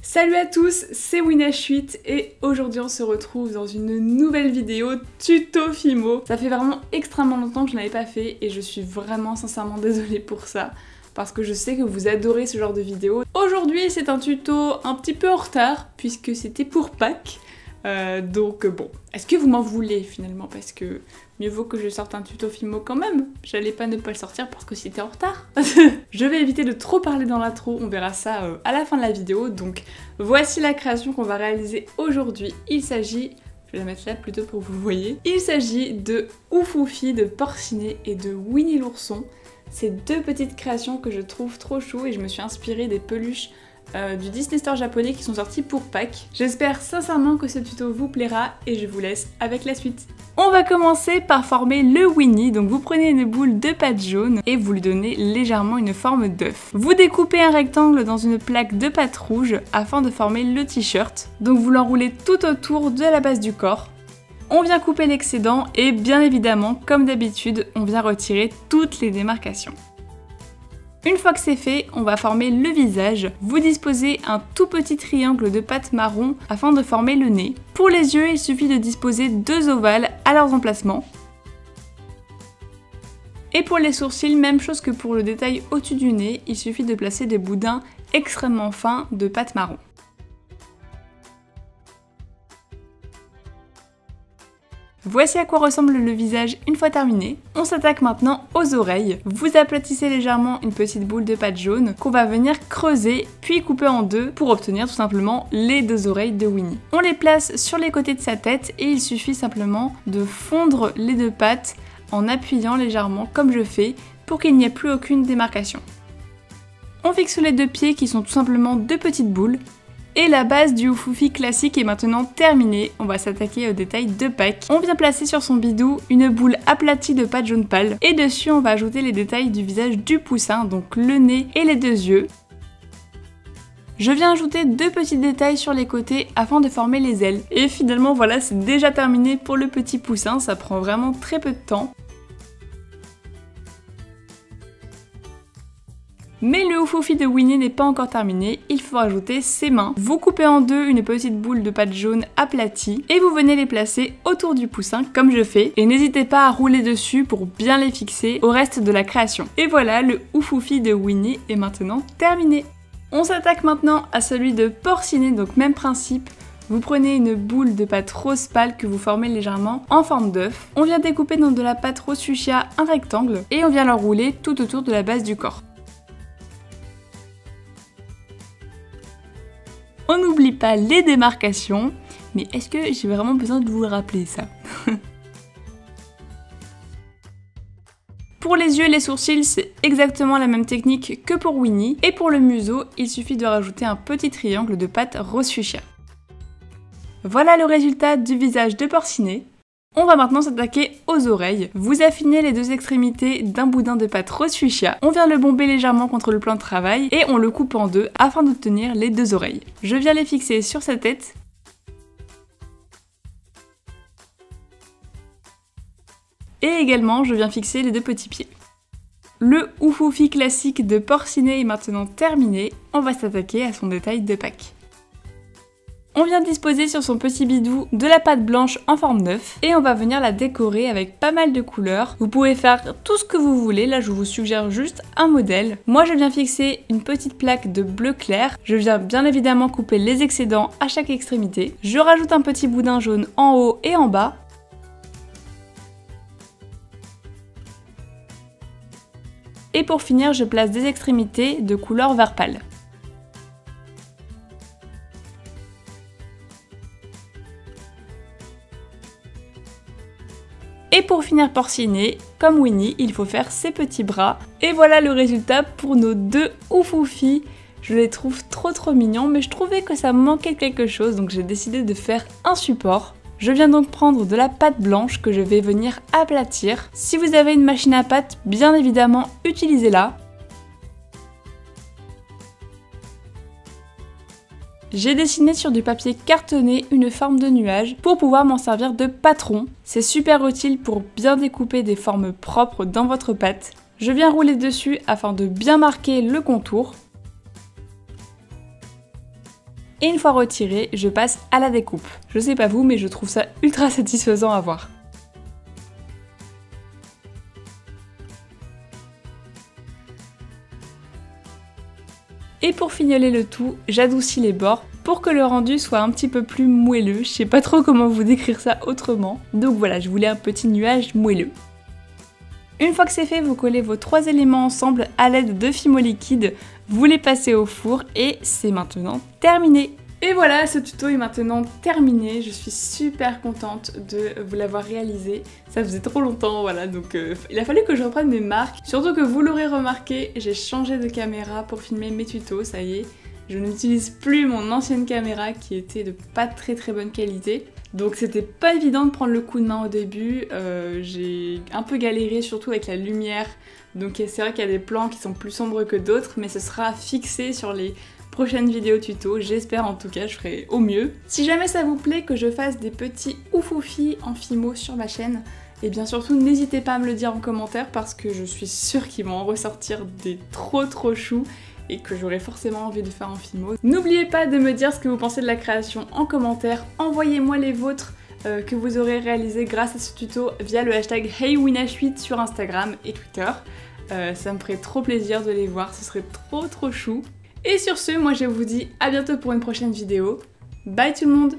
Salut à tous, c'est Winash8 et aujourd'hui on se retrouve dans une nouvelle vidéo tuto Fimo. Ça fait vraiment extrêmement longtemps que je n'avais pas fait et je suis vraiment sincèrement désolée pour ça parce que je sais que vous adorez ce genre de vidéo. Aujourd'hui c'est un tuto un petit peu en retard puisque c'était pour Pâques. Donc bon, est-ce que vous m'en voulez finalement parce que mieux vaut que je sorte un tuto Fimo quand même. J'allais pas ne pas le sortir parce que c'était en retard. Je vais éviter de trop parler dans l'intro, on verra ça à la fin de la vidéo. Donc voici la création qu'on va réaliser aujourd'hui. Il s'agit, je vais la mettre là plutôt pour que vous voyez. Il s'agit de Oufoufi, de Porcinet et de Winnie l'ourson. C'est deux petites créations que je trouve trop chou et je me suis inspirée des peluches du Disney Store japonais qui sont sortis pour Pâques. J'espère sincèrement que ce tuto vous plaira et je vous laisse avec la suite. On va commencer par former le Winnie, donc vous prenez une boule de pâte jaune et vous lui donnez légèrement une forme d'œuf. Vous découpez un rectangle dans une plaque de pâte rouge afin de former le t-shirt, donc vous l'enroulez tout autour de la base du corps. On vient couper l'excédent et bien évidemment, comme d'habitude, on vient retirer toutes les démarcations. Une fois que c'est fait, on va former le visage. Vous disposez un tout petit triangle de pâte marron afin de former le nez. Pour les yeux, il suffit de disposer deux ovales à leurs emplacements. Et pour les sourcils, même chose que pour le détail au-dessus du nez, il suffit de placer des boudins extrêmement fins de pâte marron. Voici à quoi ressemble le visage une fois terminé. On s'attaque maintenant aux oreilles. Vous aplatissez légèrement une petite boule de pâte jaune qu'on va venir creuser puis couper en deux pour obtenir tout simplement les deux oreilles de Winnie. On les place sur les côtés de sa tête et il suffit simplement de fondre les deux pattes en appuyant légèrement comme je fais pour qu'il n'y ait plus aucune démarcation. On fixe les deux pieds qui sont tout simplement deux petites boules. Et la base du Oufoufi classique est maintenant terminée, on va s'attaquer au détail de Pâques. On vient placer sur son bidou une boule aplatie de pâte jaune pâle et dessus on va ajouter les détails du visage du poussin, donc le nez et les deux yeux. Je viens ajouter deux petits détails sur les côtés afin de former les ailes. Et finalement voilà, c'est déjà terminé pour le petit poussin, ça prend vraiment très peu de temps. Mais le Oufoufi de Winnie n'est pas encore terminé, il faut rajouter ses mains. Vous coupez en deux une petite boule de pâte jaune aplatie et vous venez les placer autour du poussin comme je fais. Et n'hésitez pas à rouler dessus pour bien les fixer au reste de la création. Et voilà, le Oufoufi de Winnie est maintenant terminé. On s'attaque maintenant à celui de Porcinet, donc même principe. Vous prenez une boule de pâte rose pâle que vous formez légèrement en forme d'œuf. On vient découper dans de la pâte rose fuchsia un rectangle et on vient l'enrouler tout autour de la base du corps. On n'oublie pas les démarcations, mais est-ce que j'ai vraiment besoin de vous le rappeler ça? Pour les yeux et les sourcils, c'est exactement la même technique que pour Winnie, et pour le museau, il suffit de rajouter un petit triangle de pâte rose fuchsia. Voilà le résultat du visage de Porcinet. On va maintenant s'attaquer aux oreilles. Vous affinez les deux extrémités d'un boudin de pâte rose fuchsia. On vient le bomber légèrement contre le plan de travail et on le coupe en deux afin d'obtenir les deux oreilles. Je viens les fixer sur sa tête. Et également, je viens fixer les deux petits pieds. Le Oufoufi classique de Porcinet est maintenant terminé. On va s'attaquer à son détail de Pâques. On vient disposer sur son petit bidou de la pâte blanche en forme d'œuf et on va venir la décorer avec pas mal de couleurs. Vous pouvez faire tout ce que vous voulez, là je vous suggère juste un modèle. Moi je viens fixer une petite plaque de bleu clair. Je viens bien évidemment couper les excédents à chaque extrémité. Je rajoute un petit boudin jaune en haut et en bas. Et pour finir, je place des extrémités de couleur vert pâle. Et pour finir Porcinet, comme Winnie, il faut faire ses petits bras. Et voilà le résultat pour nos deux Oufoufi. Je les trouve trop mignons, mais je trouvais que ça manquait quelque chose, donc j'ai décidé de faire un support. Je viens donc prendre de la pâte blanche que je vais venir aplatir. Si vous avez une machine à pâte, bien évidemment, utilisez-la. J'ai dessiné sur du papier cartonné une forme de nuage pour pouvoir m'en servir de patron. C'est super utile pour bien découper des formes propres dans votre pâte. Je viens rouler dessus afin de bien marquer le contour. Et une fois retiré, je passe à la découpe. Je sais pas vous, mais je trouve ça ultra satisfaisant à voir. Et pour fignoler le tout, j'adoucis les bords pour que le rendu soit un petit peu plus moelleux. Je sais pas trop comment vous décrire ça autrement. Donc voilà, je voulais un petit nuage moelleux. Une fois que c'est fait, vous collez vos 3 éléments ensemble à l'aide de Fimo liquide, vous les passez au four et c'est maintenant terminé. Et voilà, ce tuto est maintenant terminé, je suis super contente de vous l'avoir réalisé. Ça faisait trop longtemps, voilà, donc il a fallu que je reprenne mes marques. Surtout que vous l'aurez remarqué, j'ai changé de caméra pour filmer mes tutos, ça y est. Je n'utilise plus mon ancienne caméra qui était de pas très bonne qualité. Donc c'était pas évident de prendre le coup de main au début, j'ai un peu galéré surtout avec la lumière. Donc c'est vrai qu'il y a des plans qui sont plus sombres que d'autres, mais ce sera fixé sur les prochaines vidéos tuto, j'espère en tout cas, je ferai au mieux. Si jamais ça vous plaît que je fasse des petits oufoufis en Fimo sur ma chaîne, et bien surtout n'hésitez pas à me le dire en commentaire parce que je suis sûre qu'ils vont en ressortir des trop choux et que j'aurai forcément envie de faire en Fimo. N'oubliez pas de me dire ce que vous pensez de la création en commentaire, envoyez-moi les vôtres que vous aurez réalisés grâce à ce tuto via le hashtag HeyWinash8 sur Instagram et Twitter. Ça me ferait trop plaisir de les voir, ce serait trop chou. Et sur ce, moi je vous dis à bientôt pour une prochaine vidéo. Bye tout le monde!